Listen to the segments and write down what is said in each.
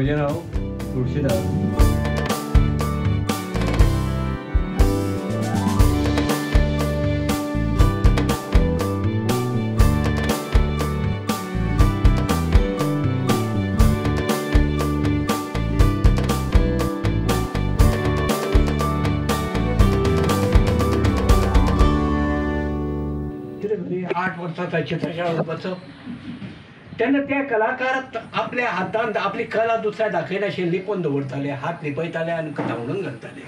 म्हजें नांव तुळशीदास. घरी 8 वर्षाचा चित्रशाळा बसप तेन्ना ते कलाकार आपल्या हातान आपली कला दुसऱ्या दाखयनाशिल्ली लिपोवन दवरताले, हात लिपयताले आनी धांवडून घालताले.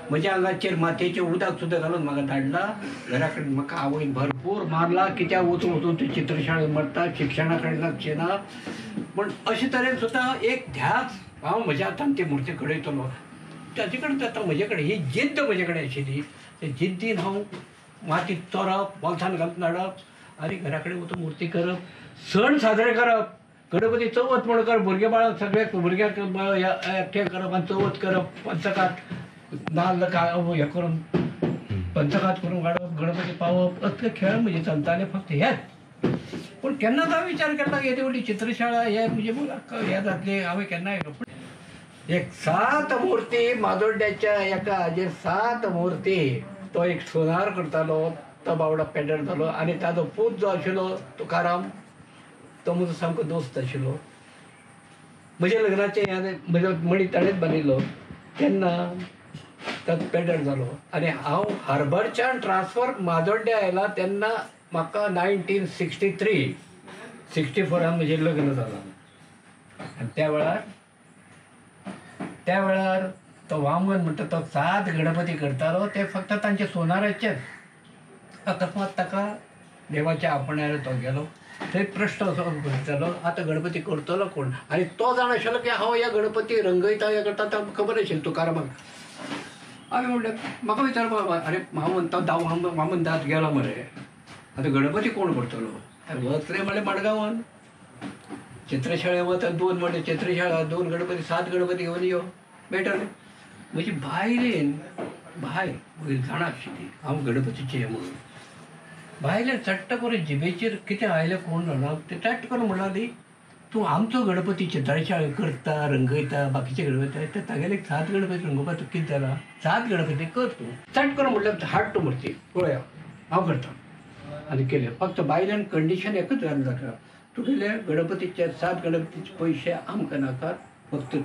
म्हज्या आंगाचेर मातयेचें उदक सुद्दां घालून म्हाका धाडला. घरा कडेन म्हाका आवयन भरपूर मारला, कित्याक वचून वचून ते चित्रशाळेंत मरता, शिक्षणा कडेन लक्ष ना. पूण अशे तरेन सुद्दां एक ध्यास हांव म्हज्या हातान ती मुर्ती घडयतलो. ताजे कडेन जाता म्हजे कडेन ही जिद्द म्हजे कडेन आशिल्ली. ते जिद्दीन हांव मातीत चोरप, बोल्सान घालून हाडप आनी घरा कडेन वचून मुर्ती करप, सण साजरे करप. गणपती चवथ म्हण करप, भुरगे बाळांक सगळ्याक भुरग्यांक एकठांय करप आनी चवथ करप, पंचकात नाल्ल हे करून पंचकात करून काडप, गणपती पावप, असले खेळ म्हणजे चलताले फक्त हेच. पूण केन्नाच हांवें विचार केला येदी व्हडली चित्रशाळा हे म्हणजे हे जातले हांवें केन्ना एक 7 मुर्ती माजोड्ड्याच्या एका हाजेर 7 मुर्ती. तो एक सोनार करतालो, तो बावडो पेडर जालो आनी ताजो पूत जो आशिल्लो तुकाराम, तो म्हजो सामको दोस्त आशिल्लो. म्हज्या लग्नाचें म्हजो मणी ताणेंच बांदिल्लो तेन्ना तो पेडर जालो आनी हांव हार्बरच्यान ट्रान्सफर माजोड्ड्या आयला तेन्ना म्हाका 1963 म्हजें लग्न जालां. आनी त्या वेळार तो वामन म्हणटा तो 7 गणपती करतालो, ते फक्त तांचे सोनाराचेच. अकस्मात ताका देवाच्या आपणार तो गेलो. थंय प्रश्न असो जालो, आतां गणपती करतलो कोण? आनी तो जाण आशिल्लो की हांव ह्या गणपती रंगयता हें करता तो खबर आशिल्ली तुकारामाक. हांवें म्हणलें म्हाका विचारपाक, अरे हांव म्हणटा वामन दास गेलो मरे, आतां गणपती कोण करतलो? वचले म्हणलें मडगांवान चित्रशाळे वता, 2 म्हणलें चित्रशाळा, 2 गणपती, 7 गणपती घेवन यो मेळटले. म्हजी बायलेन जाणा आशिल्ली हांव गणपतीचें हें म्हणून. बायलेन चट्ट करून जिबेचेर कितें आयलें कोण जाणा, ते चट्ट करून म्हणली तूं आमचो गणपती चित्रशाळे करता, रंगयता, बाकीचे गणपती ते तागेले 7 गणपती रंगोवपाक कितें जाला? 7 गणपती कर तूं. चट्ट करून म्हणलें हाड तूं मूर्ती पळया हांव करता. आनी केलें. फक्त बायलेन कंडिशन एकूच घालून जाता, तुगेले गणपतीचे 7 गणपतीचे पयशे आमकां नाकात, फक्त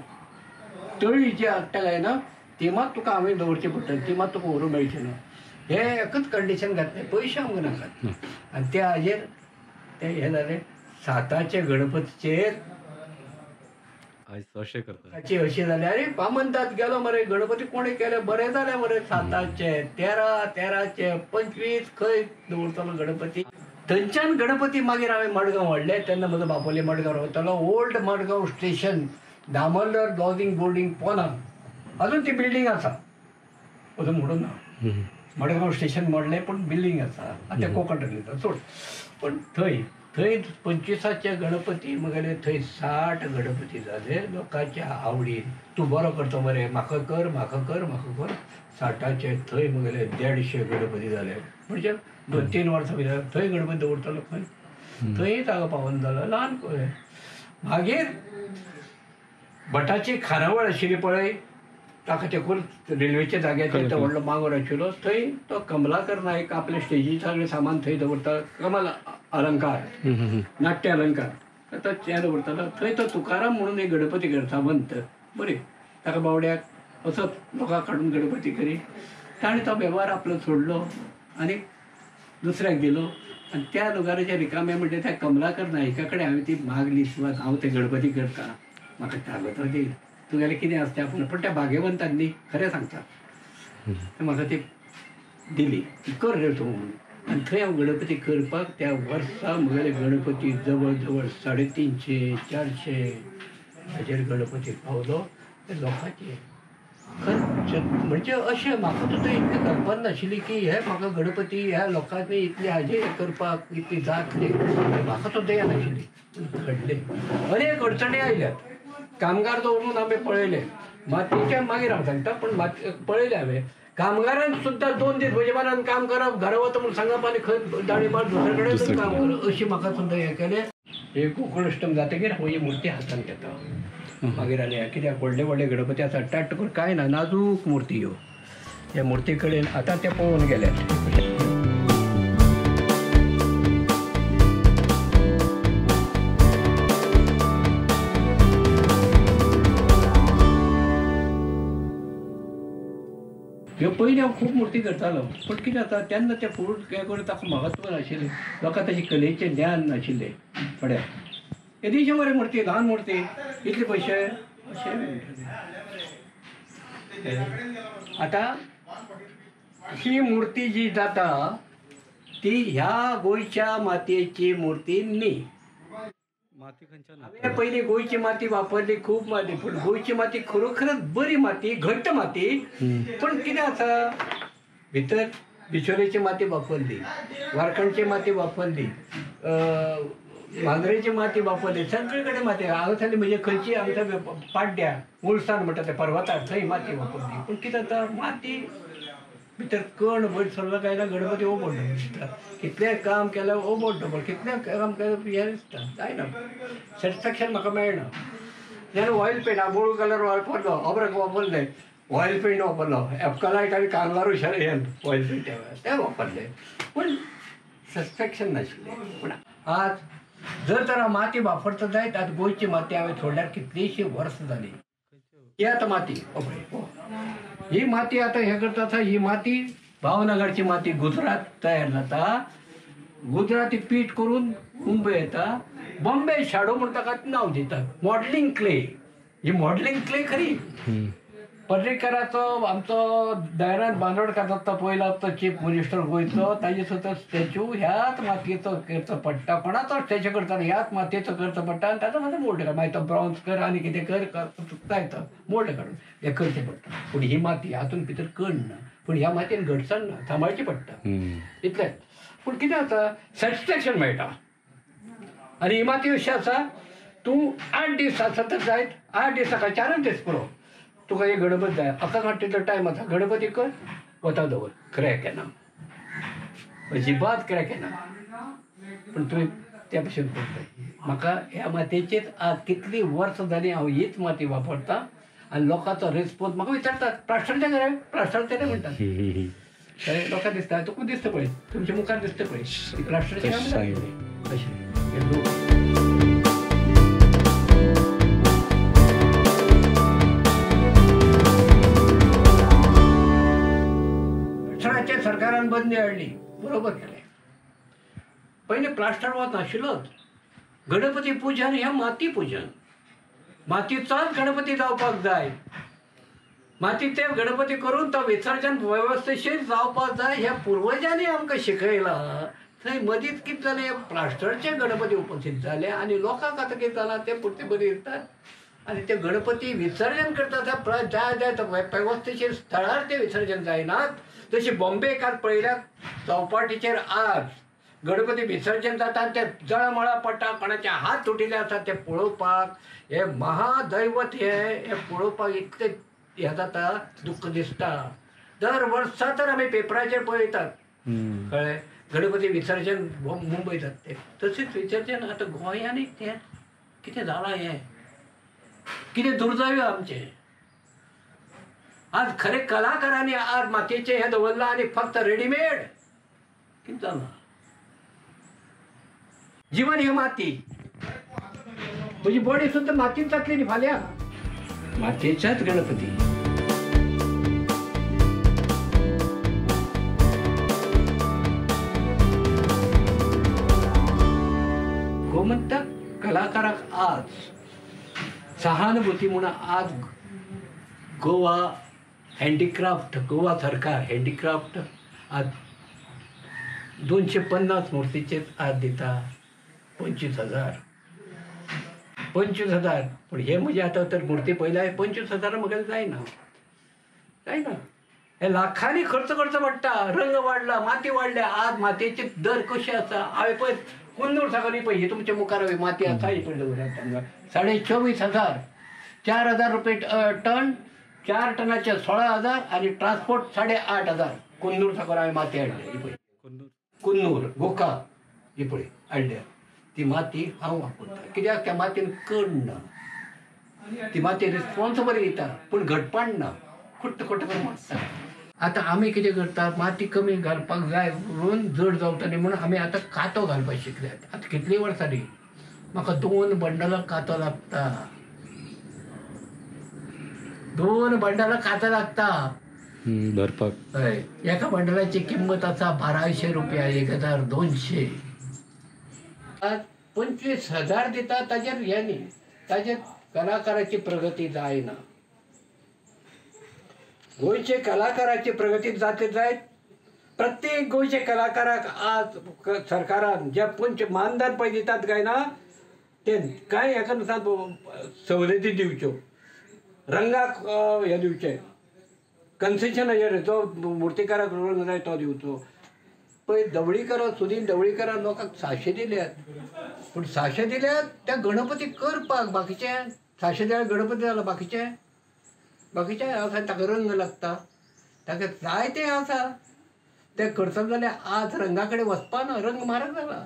तळी जी हाडटा काय ना ती मात तुका हांवें दवरची पडटली, ती मात तुका व्हरूंक मेळची ना. हे एकच कंडिशन घातलें, पयशे आमकां नाकात. आनी त्या हाजेर ते हे जालें 7चे गणपतीचेर अशें जालें. अरे वामनदास गेलो मरे, गणपती कोणें केले, बरें जालें मरे. 7चे 13चे 25 खंय दवरतलो गणपती. थंयच्यान गणपती मागीर हांवें मडगांव हाडले. तेन्ना म्हजो बापोले मडगांव रावतालो. Old Madgaon station, Damodar lodging boarding पोना, अजून ती बिल्डींग आसा, अजून म्हणून ना. मडगांव स्टेशन मोडलें पूण बिल्डींग आसा. आतां कोंकण सोड. पण थंय 25चे गणपती म्हगेले थंय 60 गणपती जाले लोकांच्या आवडीन. तूं बरो करतो मरे, म्हाका कर म्हाका कर म्हाका कर. 60चे थंय म्हगेले 150 गणपती जाले. म्हणजे 2-3 वर्सां भितर थंय गणपती दवरतालो खंय. थंय ताका पावन जालो ल्हान पळय. मागीर भटाची खानावळ आशिल्ली पळय, ताका तेकून रेल्वेच्या जाग्याचेर तो व्हडलो मांगोर आशिल्लो. थंय तो कमलाकर नायक आपले स्टेजीचें सगळें सामान थंय दवरता. कमल अलंकार, नाट्य अलंकार हें दवरतालो. थंय तो तुकाराम म्हणून एक गणपती करता सावंत बरें. ताका बावड्याक असोच लोकांक काडून गणपती करी. ताणें तो वेव्हार आपलो सोडलो आनी दुसऱ्याक दिलो. आनी त्या दोगाराचे रिकामे म्हणजे त्या कमलाकर नायका कडेन हांवें ती मागली, हांव ते गणपती करता, म्हाका कागद दी. तुगेलें कितें आसता पूण त्या भाग्यवंताक न्ही खरें सांगता. म्हाका ती दिली, कर रे तूं म्हणून. आनी थंय हांव गणपती करपाक त्या वर्सा म्हगेले गणपती जवळ जवळ 350-400 हाजेर गणपती पावलो. ते लोकांचे खर्च म्हणजे अशें म्हाका सुद्दां इतली कल्पना नाशिल्ली की हे म्हाका गणपती ह्या लोकांनी इतले हाजे करपाक इतली जातली, म्हाका सुद्दां येनाशिल्ली. घडले. अनेक अडचणी आयल्यात. कामगार दवरून हांवें पळयले. मातयेचे मागीर हांव सांगता, पूण पळयले हांवें कामगारांक सुद्दां 2 दीस भजमानान काम करप, घरा वता म्हूण सांगप आनी खंय दाणी मार दुसरे कडेन काम करप, अशी म्हाका सुद्दां हें केलें. हे कोकण अष्टम जातकीर हांव ही मुर्ती हातांत घेता. मागीर आले कित्याक व्हडले व्हडले गणपती आसा टाट करून कांय ना नाजूक मुर्ती ह्यो ह्या मुर्ती कडेन आतां ते पळोवन गेल्यात ह्यो पयलीं हांव खूब मुर्ती करतालो पूण कितें जाता तेन्ना ते फूड हें करून ताका म्हत्व नाशिल्लें लोकांक ताचे कलेचें ज्ञान नाशिल्लें थोड्याक येदीशे मरे मुर्ती ल्हान मुर्ती इतले पयशे अशें आतां ही मुर्ती जी जाता ती ह्या गोंयच्या मातयेची मुर्ती न्ही माती खंयच्यान हांवें पयलीं गोंयची माती वापरली खूब माती पूण गोंयची माती खरोखरच बरी माती घट्ट माती पण कितें आसा भितर बिचोलेची माती वापरली वारकणची माती वापरली मांद्रेची माती वापरली सगळे कडेन माती हांगासरली म्हणजे खंयची आमच्या पाड्ड्या मुळसाण म्हणटा ते पर्वतार थंय माती वापरली पूण कितें जाता माती भितर कण भट सगळो कांय गणपती ओबड दिसता कितलें काम केलें ओबड डबल कितलें काम केलें हें दिसता जायना सॅटिस्फॅक्शन म्हाका मेळना जेन्ना ऑयल पेंट बोळू कलर वापरलो अब्रक वापरले ऑयल पेंट वापरलो एपकलायट आनी कांगलारू हें ऑयल पेंट तें वापरलें पूण सॅटिस्फॅक्शन नाशिल्लें पूण आज जर तर हांव माती वापरता जायत आतां गोंयची माती हांवें सोडल्यार कितलींशीं वर्सां जालीं ही आतां माती ही माती आता हे करता ही माती भावनगरची माती गुजरात तयार जाता गुजराती पीठ करून मुंबय येता बॉम्बे शाडो म्हणून ताका नांव दितात मॉडलिंग क्ले ही मॉडलिंग क्ले खरी पर्रेकराचो आमचो दयानंद बांदोडकर जाता पयलो तो चीफ मिनिस्टर गोंयचो ताजे सुद्दां स्टॅच्यू ह्याच मातयेचो करचो पडटा कोणाचो स्टॅच्यू करता ह्याच मातयेचो करचो पडटा आनी ताचो मागीर मोल्ड कर मागीर तो ब्रावन्स कर आनी कितें कर जायता मोल्ड काडून हें करचें पडटा पूण ही माती हातून भितर कण ना पूण ह्या मातयेन घडसण ना सांबाळची पडटा इतलेंच पूण कितें जाता सॅटिस्फॅक्शन मेळटा आनी ही माती अशी आसा तूं 8 दीस आसा तर जायत 8 दीस ताका 4च दीस पुरो तुका एक गणपती जाय आतां घाट टायम आसा गणपती कर वता दवर क्रॅक येना अजिबात क्रॅक येना पूण तुवें त्या भशेन करता म्हाका ह्या मातयेचेर आज कितलीं वर्सां जालीं हांव हीच माती वापरतां आनी लोकांचो रिस्पॉन्स म्हाका विचारतात प्लास्टरचें घरा प्लास्टरचें म्हणटात कळ्ळें लोकांक दिसता तुका दिसता पळय तुमच्या मुखार दिसता पळय प्लास्टरचें अशें सरकारान बंदी हाडली बरोबर केलें पयलीं प्लास्टर वच नाशिल्लोच गणपती पुजन हें माती पुजन मातयेचोच गणपती जावपाक जाय मातयेचें गणपती करून तो विसर्जन वेवस्थेशीर जावपाक जाय ह्या पुर्वजांनी आमकां शिकयलां थंय मदींच कितें जालें प्लास्टरचे गणपती उपस्थित जाले आनी लोकांक आतां कितें जालां ते पुरते बरी दिसतात आनी ते गणपती विसर्जन करता जाय वेवस्थेशीर स्थळार ते विसर्जन जायनात तशी बॉम्बेकार पळयल्यार चौपाटीचेर आज गणपती विसर्जन जाता आनी ते जळमळा पडटा कोणाचे हात तुटिल्ले आसा ते पळोवपाक हे महादैवत हे पळोवपाक इतलें हें जाता दुख्ख दिसता दर वर्सा तर आमी पेपराचेर पळयतात कळ्ळें गणपती विसर्जन मुंबय जाता ते तशेंच विसर्जन आतां गोंयांनी तें कितें जालां हें कितें दुर्दैव आमचें आज खरे कलाकारांनी आज मातयेचें हें दवरलां आनी फक्त रेडीमेड कितें जालां जीवन ही माती म्हजी बॉडी सुद्दां मातयेंत जातली न्ही फाल्यां मातयेच्याच गणपती गोमंतक कलाकाराक आज सहानुभूती म्हणून आज गोवा हँडीक्राफ्ट गोवा सरकार हँडीक्राफ्ट आज 250 मुर्तीचे आज दिता 25,000 पूण हे म्हणजे आतां तर मुर्ती पयल्या 25,000 म्हाका जायना हे लाखांनी खर्च करचो पडटा रंग वाडला माती वाडल्या आज मातयेचे दर कशे आसा हांवें पळय कुंदूर सागरी पळय ही तुमच्या मुखार माती आसा ही पळय दवरात 24,000 4,000 रुपये टन 4 टनाचे 16,000 आनी ट्रान्सपोर्ट 8,500 कुंदूर साकर हांवें माती हाडल्या ही पळय कुन्नूर गोका ही पळय हाडल्या ती माती हांव वापरता कित्याक त्या मातयेन कण ना ती माती रिस्पॉन्सिबल येता पूण घटपाण ना खुट्ट खुट्ट करून मारता. आतां आमी कितें करता माती कमी घालपाक जाय म्हणून जड जावतली म्हणून आमी आतां कातो घालपाक शिकल्यात. आतां कितलीं वर्सां न्ही म्हाका 2 बंडलां कातो लागता. 2 बंडलां कातो लागता भरपाक. हय. एका बंडलाची किंमत आसा 1200 रुपया 1200. आज 25,000 दिता ताजेर हें न्ही ताजेर कलाकाराची प्रगती जायना. गोंयचे कलाकाराची प्रगती जातली जायत. प्रत्येक गोंयचे कलाकाराक आज सरकारान जे मानधन पळय दितात काय ना ते कांय हेका नुसार सवलती दिवच्यो. रंगाक हे दिवचे कन्सेशन हेजेर जो मुर्तीकाराक रंग जाय तो दिवचो. पळय दवळीकारा सुनील दवळीकारान लोकांक 600 दिल्यात पूण 600 दिल्यात त्या गणपती करपाक. बाकीचे 600 दिल्यार गणपती जाला. बाकीचे आसा ताका रंग लागता ताका जाय तें आसा तें करतलो जाल्यार आज रंगा कडेन वचपाना. रंग म्हारग जाला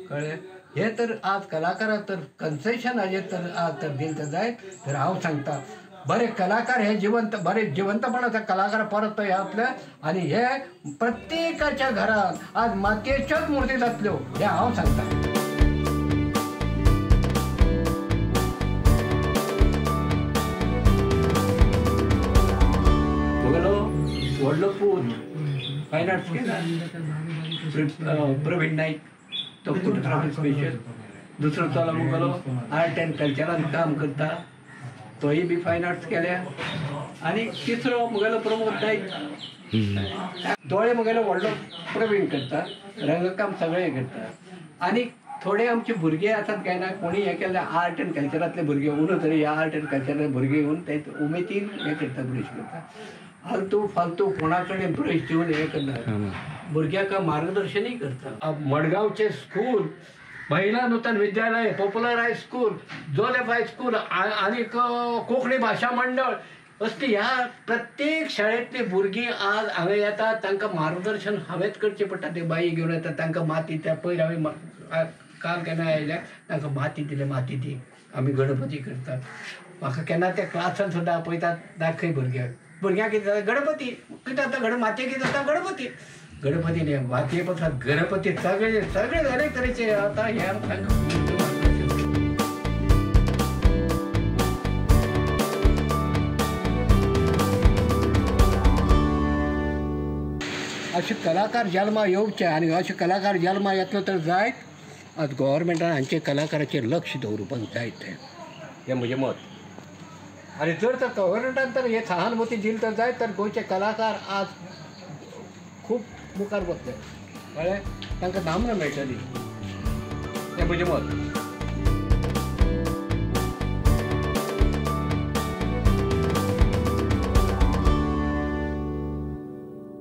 कळ्ळें. हे तर आज कलाकाराक तर कन्सेशन हाजेर तर आज तर दिल तर जाय. तर हांव सांगता बरे कलाकार हे बरे जिवंतपणाचे कलाकार परत येतले आनी हे प्रत्येकाच्या घरात आज मातयेच्योच मुर्ती जातल्यो हे हांव सांगता. म्हगेलो व्हडलो पूत फायन आर्ट्स केला प्रवीण नाईक तो फोटोग्राफी स्पेशल. दुसरो चलो म्हगेलो आर्ट एंड कल्चरान काम करता तोय बी फायन आर्ट्स केल्या. आनी तिसरो म्हगेलो प्रमोद नाईक दोळे म्हगेलो व्हडलो प्रवीण करता. रंगकाम सगळें करता. आनी थोडे आमचे भुरगे आसात काय ना कोणी हें केलें आर्ट एंड कल्चरांतले भुरगे उणो तरी ह्या आर्ट एंड कल्चरांतले भुरगे येवन ते उमेदीन हें करता ब्रश करता. फालतू कोणा कडेन ब्रश दिवन हें करना. भुरग्याक मार्गदर्शनय करता. मडगांवचे स्कूल महिला नूतन विद्यालय पॉप्युलर हायस्कूल जोसेफ हायस्कूल आनी कोंकणी भाशा मंडळ असली ह्या प्रत्येक शाळेंतली भुरगीं आज हांगा येतात. तांकां मार्गदर्शन हांवेंच करचें पडटा. ते बाई घेवन येतात तांकां माती त्या पयर हांवें काल केन्ना आयल्या तांकां माती दिले. माती दी आमी गणपती करतात. म्हाका केन्ना त्या क्लासान सुद्दां आपयतात दाखय भुरग्यांक कितें जाता गणपती कितें जाता मातयेक कितें जाता गणपती न्ही मातये पासून गणपती सगळे अनेक तरेचे आता हे अशे कलाकार जल्मा येवचे आनी अशे कलाकार जल्मा येतलो तर जायत आज गोवोरमेंटान हांचे कलाकाराचेर लक्ष दवरुपाक जाय तें हें म्हजें मत. आनी जर तर गव्हर्मेंटान तर हे सहानुभूती दिली तर जाय तर गोंयचे कलाकार आज खूब मुखार वतले कळ्ळें. तांकां नामना मेळटली हें म्हजें मत.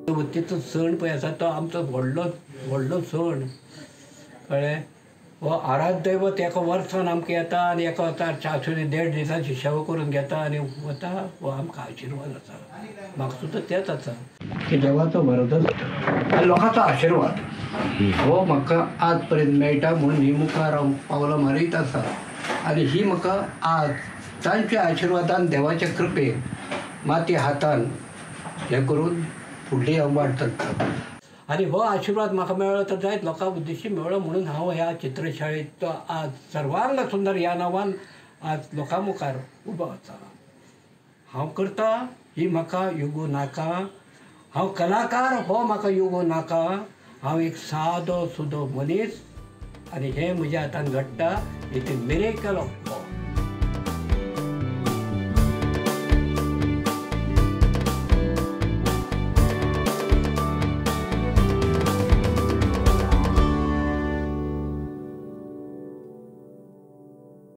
चतुर्थीचो सण पळय आसा तो आमचो व्हडलो सण कळ्ळें. हो आराध्य दैवत एका वर्सान आमकां येता आनी एका वर्सार 150 दिसांची सेवा करून घेता आनी वता. हो आमकां आशिर्वाद आसा. म्हाका सुद्दां तेंच आसा की देवाचो भरत आनी लोकांचो आशिर्वाद हो म्हाका आज पर्यंत मेळटा म्हणून ही मुखार हांव पावलां मारीत आसा. आनी ही म्हाका आज तांच्या आशिर्वादान देवाच्या कृपेन माती हातान हें करून फुडली हांव वाडटात. आनी हो आशिर्वाद म्हाका मेळ्ळो तर जायत लोकां उद्देशी मेळ्ळो म्हणून हांव ह्या चित्रशाळेंत आज सर्वांग सुंदर ह्या नांवान आज लोकां मुखार उबो आसा. हांव करता ही म्हाका युगो नाका. हांव कलाकार हो म्हाका युगो नाका. हांव एक सादो सुदो मनीस आनी हें म्हज्या हातान घडटा. It is miracle of God.